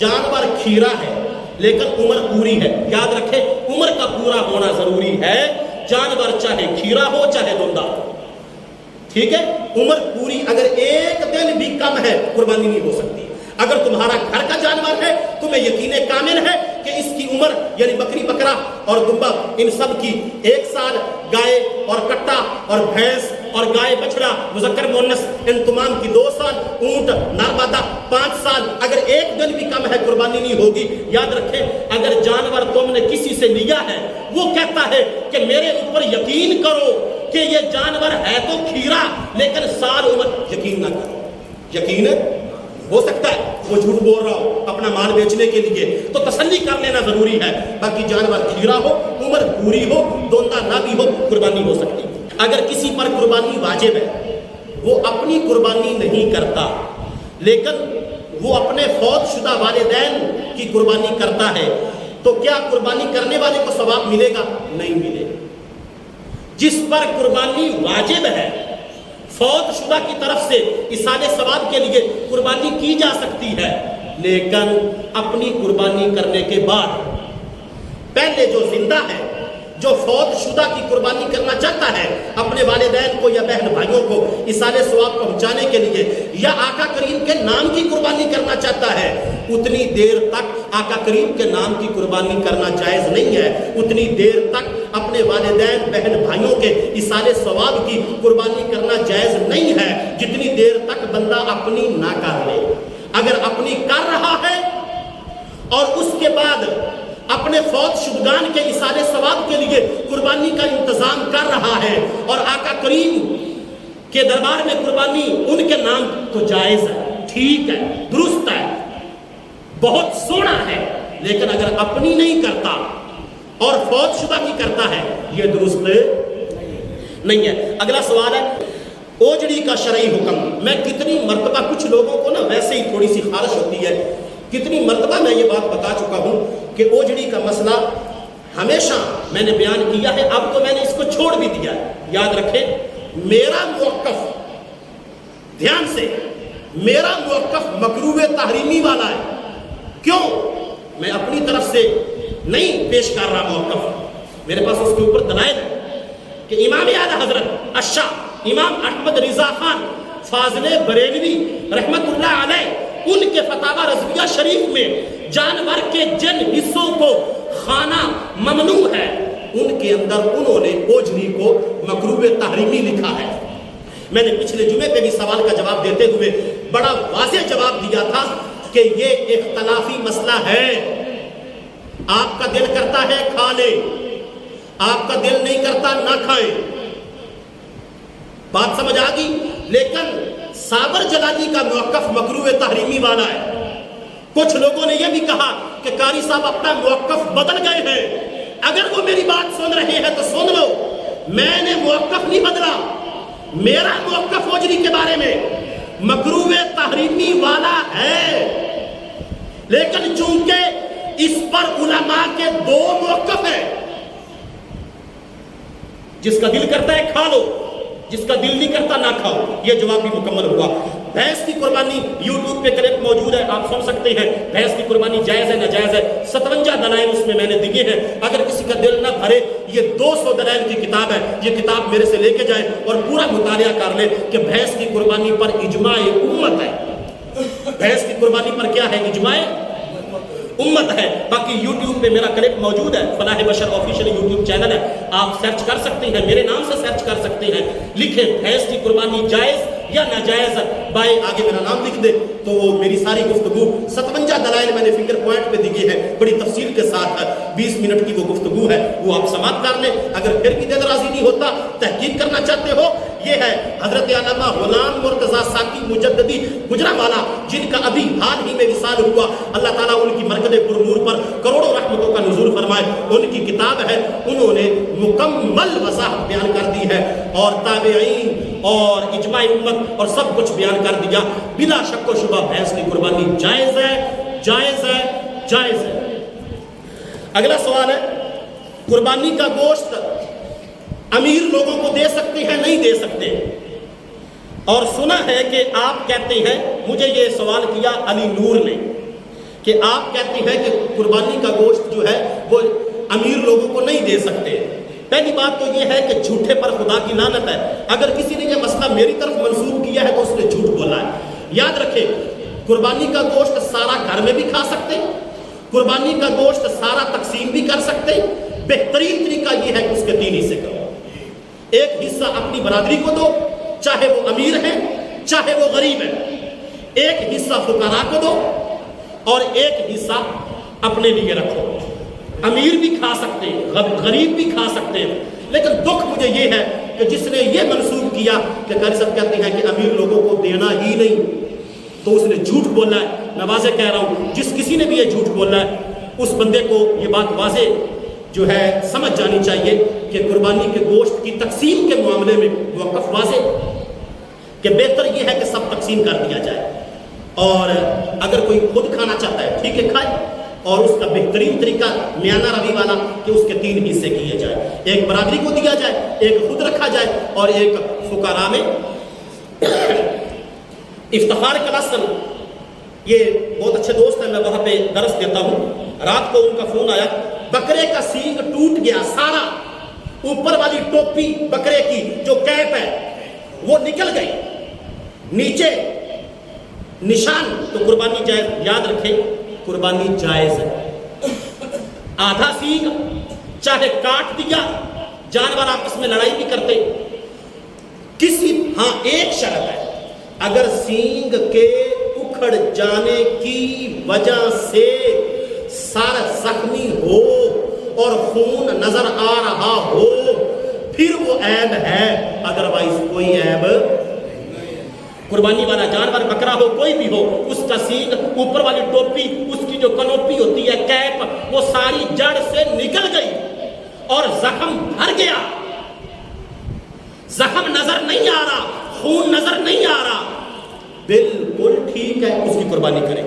جانور کھیرا ہے لیکن عمر پوری ہے. یاد رکھیں عمر کا پورا ہونا ضروری ہے. جانور چاہے کھیرا ہو چاہے دھندا ہو, ٹھیک ہے, عمر پوری. اگر ایک دن بھی کم ہے قربانی نہیں ہو سکتی. اگر تمہارا گھر کا جانور ہے تمہیں یقین کامل ہے کہ اس کی عمر یعنی بکری بکرا اور دمبا ان سب کی 1 سال, گائے اور کٹا اور بھینس اور گائے بچڑا مذکر مؤنث ان تمام کی 2 سال, اونٹ نر مادہ 5 سال. اگر ایک دن بھی کم ہے قربانی نہیں ہوگی. یاد رکھیں اگر جانور تم نے کسی سے لیا ہے وہ کہتا ہے کہ میرے اوپر یقین کرو کہ یہ جانور ہے تو کھیرا لیکن سال عمر, یقین نہ کرو. یقین ہو سکتا ہے وہ جھوٹ بول رہا ہو اپنا مال بیچنے کے لیے, تو تسلی کر لینا ضروری ہے. باقی جانور کھیرا ہو, عمر پوری ہو, دوندا نہ بھی ہو, قربانی ہو سکتی. اگر کسی پر قربانی واجب ہے وہ اپنی قربانی نہیں کرتا لیکن وہ اپنے فوت شدہ والدین کی قربانی کرتا ہے, تو کیا قربانی کرنے والے کو ثواب ملے گا؟ نہیں ملے گا. جس پر قربانی واجب ہے فوت شدہ کی طرف سے ایصال ثواب کے لیے قربانی کی جا سکتی ہے, لیکن اپنی قربانی کرنے کے بعد پہلے جو زندہ ہے جو فوت شدہ کی قربانی کرنا چاہتا ہے اپنے والدین کو یا بہن بھائیوں کو ایصال ثواب پہنچانے کے لیے یا آقا کریم کے نام کی قربانی کرنا چاہتا ہے, اتنی دیر تک آقا کریم کے نام کی قربانی کرنا جائز نہیں ہے. اتنی دیر تک اپنے والدین بہن بھائیوں کے ایصال ثواب کی قربانی کرنا جائز نہیں ہے جتنی دیر تک بندہ اپنی نہ کر لے. اگر اپنی کر رہا ہے اور اس کے بعد اپنے فوت شدگان کے ایصال ثواب کے لیے قربانی کا انتظام کر رہا ہے اور آقا کریم کے دربار میں قربانی ان کے نام, تو جائز ہے, ٹھیک ہے, درست ہے, بہت سونا ہے. لیکن اگر اپنی نہیں کرتا اور فوت شدہ کی کرتا ہے یہ درست نہیں ہے. اگلا سوال ہے اوجڑی کا شرعی حکم. میں کتنی مرتبہ کچھ لوگوں کو نا ویسے ہی تھوڑی سی خارش ہوتی ہے, کتنی مرتبہ میں یہ بات بتا چکا ہوں کہ اوجڑی کا مسئلہ ہمیشہ میں نے بیان کیا ہے, اب تو میں نے اس کو چھوڑ بھی دیا ہے. یاد رکھیں میرا موقف, دھیان سے, میرا موقف مکروہ تحریمی والا ہے. کیوں؟ میں اپنی طرف سے نہیں پیش کر رہا موقف, میرے پاس اس کے اوپر دلائل ہے کہ امام اعلی حضرت الشاہ امام احمد رضا خان فاضل بریلوی رحمت اللہ علیہ ان کے فتاوی رضویہ شریف میں جانور کے جن حصوں کو خانہ ممنوع ہے ان کے اندر انہوں نے اوجڑی کو مکروہ تحریمی لکھا ہے. میں نے پچھلے جمعے پہ بھی سوال کا جواب دیتے ہوئے بڑا واضح جواب دیا تھا کہ یہ اختلافی مسئلہ ہے. آپ کا دل کرتا ہے کھا لیں, آپ کا دل نہیں کرتا نہ کھائیں. بات سمجھ آ گئی. لیکن صابر جلالی کا موقف مکروہ تحریمی والا ہے. کچھ لوگوں نے یہ بھی کہا کہ قاری صاحب اپنا موقف بدل گئے ہیں. اگر وہ میری بات سن رہے ہیں تو سن لو, میں نے موقف نہیں بدلا. میرا موقف اوجڑی کے بارے میں مکروہ تحریمی والا ہے, لیکن چونکہ اس پر علماء کے 2 موقف ہیں. جس کا دل کرتا ہے کھا لو, جس کا دل نہیں کرتا نہ کھاؤ. یہ جواب بھی مکمل ہوا. بھینس کی قربانی یوٹیوب پہ کلپ موجود ہے, آپ سن سکتے ہیں. بھینس کی قربانی جائز ہے ناجائز ہے, 57 دلائل اس میں نے دیے ہیں. اگر کسی کا دل نہ بھرے, یہ 200 دلائل کی کتاب ہے, یہ کتاب میرے سے لے کے جائیں اور پورا مطالعہ کر لیں کہ بھینس کی قربانی پر اجماع امت ہے. بھینس کی قربانی پر کیا ہے؟ اجماع امت ہے. باقی یوٹیوب پہ میرا کلپ موجود ہے, فلاح بشر آفیشیل یوٹیوب چینل ہے, آپ سرچ کر سکتے ہیں, میرے نام سے سرچ کر سکتے ہیں. لکھیں بھینس کی قربانی جائز یا ناجائز, بائیں آگے میرا نام لکھ دے تو وہ میری ساری گفتگو 57 دلائل میں نے فنگر پوائنٹ پہ دیے ہیں بڑی تفصیل کے ساتھ. 20 منٹ کی وہ گفتگو ہے, وہ آپ سماعت کر لیں. اگر پھر بھی دل راضی نہیں ہوتا, تحقیق کرنا چاہتے ہو, یہ ہے حضرت علامہ غلام مرتضیٰ ساقی مجددی گجرانوالہ جن کا ابھی حال ہی میں وصال ہوا. اللہ تعالیٰ ان کی مرکز پرنور پر کروڑوں رحمتوں کا نزول فرمائے. ان کی کتاب ہے, انہوں نے مکمل وضاحت بیان کر دی ہے اور تابعین اور اجماع امت اور سب کچھ بیان کر دیا. بلا شک و شبہ بھینس کی قربانی جائز ہے, جائز ہے, جائز ہے. اگلا سوال ہے قربانی کا گوشت امیر لوگوں کو دے سکتے ہیں نہیں دے سکتے؟ اور سنا ہے کہ آپ کہتے ہیں, مجھے یہ سوال کیا علی نور نے, کہ آپ کہتی ہیں کہ قربانی کا گوشت جو ہے وہ امیر لوگوں کو نہیں دے سکتے. پہلی بات تو یہ ہے کہ جھوٹے پر خدا کی لعنت ہے. اگر کسی نے یہ مسئلہ میری طرف منسوب کیا ہے تو اس نے جھوٹ بولا ہے. یاد رکھیں قربانی کا گوشت سارا گھر میں بھی کھا سکتے, قربانی کا گوشت سارا تقسیم بھی کر سکتے. بہترین طریقہ یہ ہے کہ اس کے 3 حصے کرو. ایک حصہ اپنی برادری کو دو, چاہے وہ امیر ہیں چاہے وہ غریب ہیں. ایک حصہ فقراء کو دو اور ایک حصہ اپنے لیے رکھو. امیر بھی کھا سکتے ہیں, غریب بھی کھا سکتے ہیں, لیکن دکھ مجھے یہ ہے کہ جس نے یہ منسوب کیا کہ قاری صاحب کہتے ہیں کہ امیر لوگوں کو دینا ہی نہیں, تو اس نے جھوٹ بولا ہے. میں واضح کہہ رہا ہوں, جس کسی نے بھی یہ جھوٹ بولا ہے اس بندے کو یہ بات واضح جو ہے سمجھ جانی چاہیے کہ قربانی کے گوشت کی تقسیم کے معاملے میں موقف واضح کہ بہتر یہ ہے کہ سب تقسیم کر دیا جائے, اور اگر کوئی خود کھانا چاہتا ہے ٹھیک ہے کھائے, اور اس کا بہترین طریقہ میانہ روی والا کہ اس کے 3 حصے کیے جائے. ایک برادری کو دیا جائے, ایک خود رکھا جائے, اور ایک فقراء میں. افتخار کلاسن یہ بہت اچھے دوست ہیں, میں وہاں پہ درس دیتا ہوں. رات کو ان کا فون آیا, بکرے کا سینگ ٹوٹ گیا سارا, اوپر والی ٹوپی بکرے کی جو کیپ ہے وہ نکل گئی, نیچے نشان. تو قربانی جائز, یاد رکھیں قربانی جائز ہے. آدھا سینگ چاہے کاٹ دیا, جانور آپس میں لڑائی بھی کرتے, ہاں ایک شرط ہے, اگر سینگ کے اکھڑ جانے کی وجہ سے سر زخمی ہو اور خون نظر آ رہا ہو پھر وہ عیب ہے, ادروائز کوئی عیب. قربانی والا جانور بکرا ہو کوئی بھی ہو, اس کا سینگ, اوپر والی ٹوپی, اس کی جو کنوپی ہوتی ہے کیپ, وہ ساری جڑ سے نکل گئی اور زخم بھر گیا, زخم نظر نہیں آ رہا, خون نظر نہیں آ رہا, بالکل ٹھیک ہے, اس کی قربانی کریں.